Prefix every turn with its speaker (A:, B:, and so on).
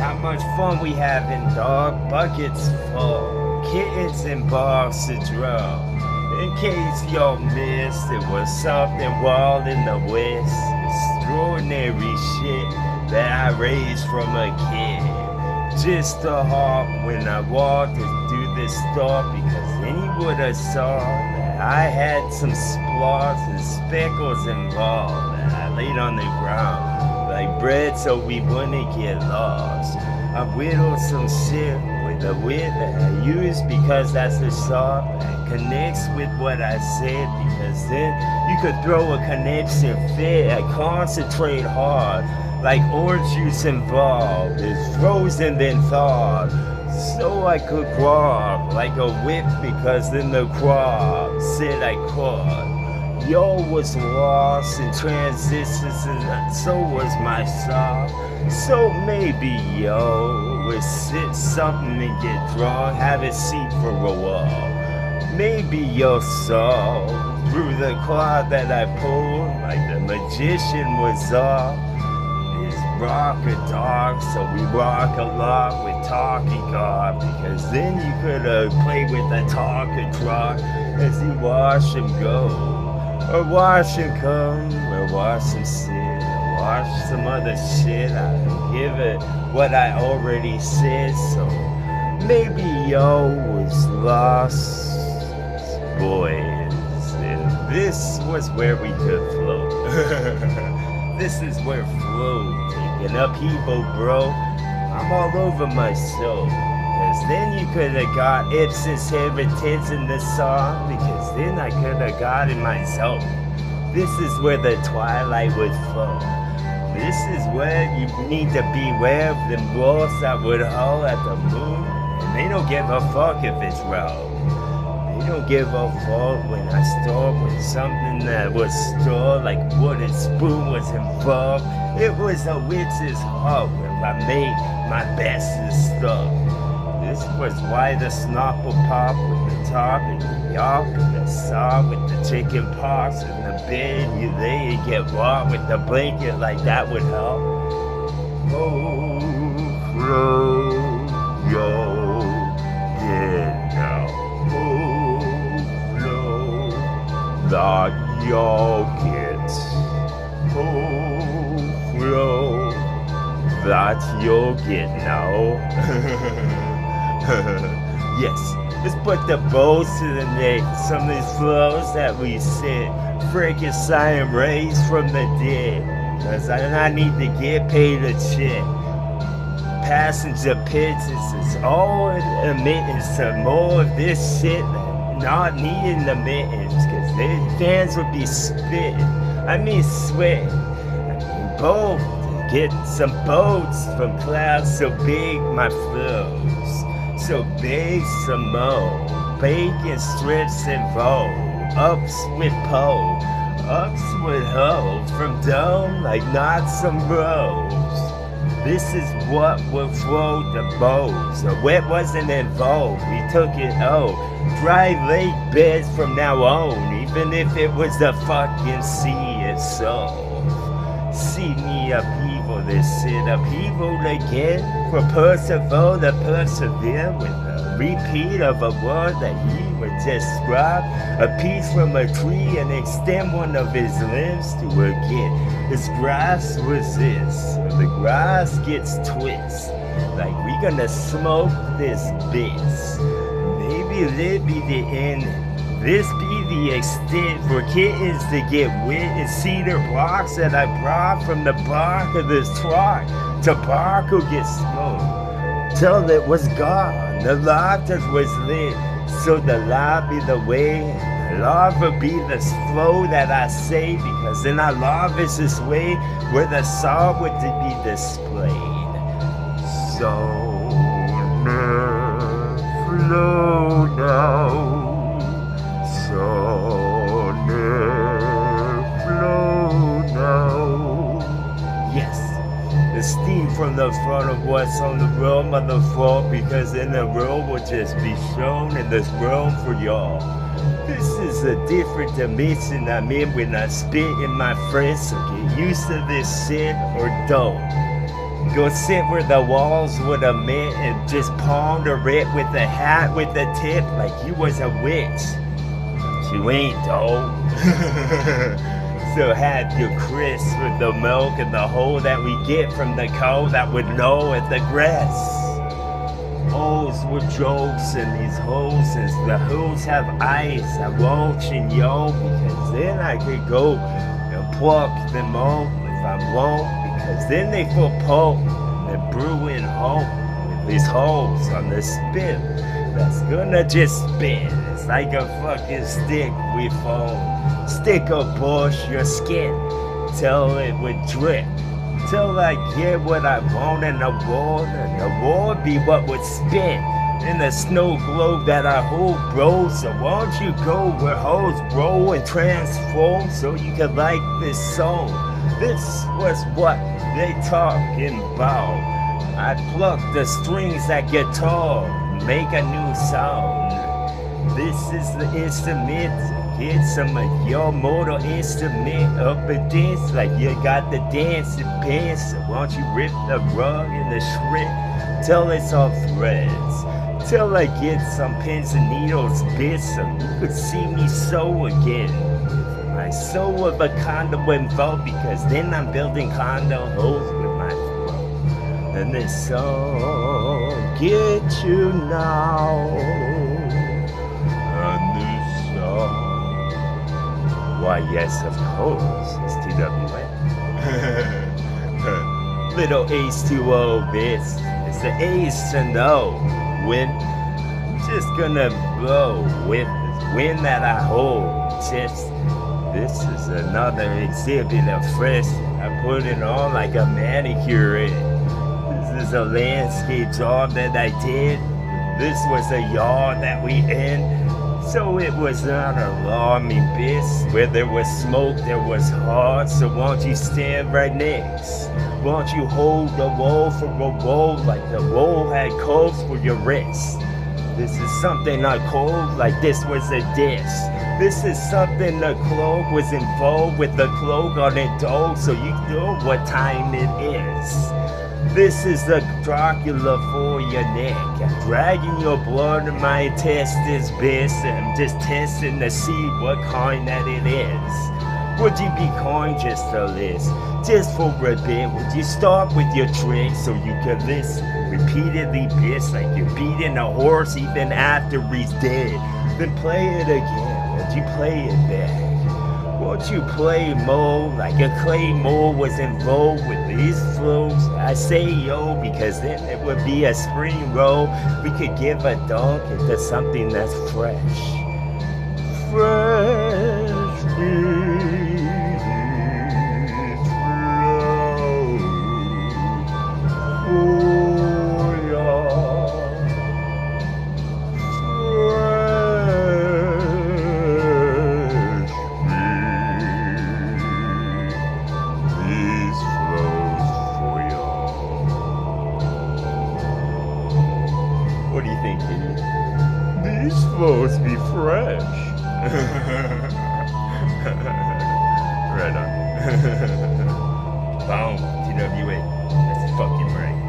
A: how much fun we have in dog buckets full, kittens and balls to draw. In case y'all missed, it was something wild in the west. Extraordinary shit that I raised from a kid. Just a hop when I walked through this store, because then you would have saw that I had some splots and speckles involved that I laid on the ground like bread so we wouldn't get lost. I whittled some shit with the wit that I use because that's the saw that connects with what I said, because then you could throw a connection fit. I concentrate hard like orange juice involved. It's frozen then thawed, so I could grab like a whip, because then the crowd said I could. Yo was lost in transitions, and so was my soul. So maybe yo would sit something and get drunk, have a seat for a while. Maybe your soul through the cloud that I pulled, like the magician was off. Rock or dark, so we rock a lot with talking God, because then you could play with the talker truck as you watch him go, or watch him come, or watch him sit, or watch some other shit. I don't give it what I already said, so maybe yo was lost boys, and this was where we could float. This is where flow, taking upheaval, bro. I'm all over my soul, because then you could have got Ibsen's heritage in the song, because then I could have got in my zone. This is where the twilight would flow. This is where you need to beware of the wolves that would howl at the moon, and they don't give a fuck if it's wrong. They don't give a fuck when I start with something that was stole, like wooden spoon was involved. It was a witch's heart where I made my best stuff. This was why the snot will pop with the top and the yawp and the saw with the chicken pox and the bed you lay and get warm with the blanket, like that would help. Oh, flow, yo, yeah, now. That y'all get, oh, flow, that you'll get now. Yes, let's put the bows to the neck. Some of these flows that we said, Frankenstein raised from the dead, cause I need to get paid a check. Passenger pigeons is all admittance to more of this shit. Not needing the mittens, cause their fans would be spitting. I mean sweating. I mean both. To get some boats from clouds so big, my flows. So big, some more. Bacon strips and roll. Ups with pole. Ups with hoe. From dome like knots some rows. This is what will float the bows. The wet wasn't involved, we took it dry lake beds from now on, even if it was the fucking sea itself. See me upheaval, this shit upheaval again. For Percival to persevere with a repeat of a word that he would describe. A piece from a tree and extend one of his limbs to again. His grass resists, so the grass gets twist. Like we gonna smoke this bitch. Maybe this be the end. This be the extent for kittens to get wet and cedar blocks that I brought from the bark of this truck. Tobacco gets smoked till it was gone. The laughter was lit, so the light be the way. Lava be the flow that I say, because then I love is this way where the song would be displayed. So flow now, so flow now. Yes, the steam from the front of what's on the realm of the fall, because in the realm will just be shown in this realm for y'all. This is a different dimension I'm in when I spit in my friends, so get used to this shit or don't. go sit where the walls would have met and just ponder it with a hat with a tip like you was a witch. But you ain't, though. So have your crisp with the milk and the hoe that we get from the cow that would know at the grass. Hoes with jokes and these hoes, as the hoes have eyes, I won't and yo, because then I could go and pluck them all if I won't, because then they feel poke and brewing home with these hoes on the spin that's gonna just spin. It's like a fucking stick we foam. Stick a bush your skin till it would drip. Till I get what I want and the war be what would spin in the snow globe that I hold, bro. So won't you go where hoes grow and transform so you can like this song? This was what they talking about. I pluck the strings that guitar, make a new sound. This is the instrument. Get some of your mortal instrument up and dance like you got the dancing pants. So won't you rip the rug in the shred till it's all threads? Till I get some pins and needles bits so you could see me sew again. I sew of a condo involved because then I'm building condo holes with my throat. And this song get you now. Why, yes, of course, it's TWA. Little H2O, bitch. It's the A's to know when I'm just gonna blow with the wind that I hold. Just, this is another exhibit of fresh. I put it on like a manicure. This is a landscape job that I did. This was a yard that we in. So it was not alarming, bitch. Where there was smoke, there was heart. So won't you stand right next? Won't you hold the wall for a wall like the wall had coves for your wrist? This is something not cold like this was a dish. This is something the cloak was involved with the cloak on it dog so you know what time it is. This is the Dracula for your neck. I'm dragging your blood in my intestines, bitch. I'm just testing to see what kind that it is. Would you be kind just to list? Just for a bit, would you start with your tricks so you could listen? Repeatedly, bitch, like you're beating a horse even after he's dead. Then play it again. Would you play it back? Won't you play more like a claymore was involved with these flows? I say yo because then it would be a spring roll. We could give a dunk into something that's fresh. Fresh beat What do you think, Kitty? These flows be fresh. Right on. Boom. TWA. That's fucking right.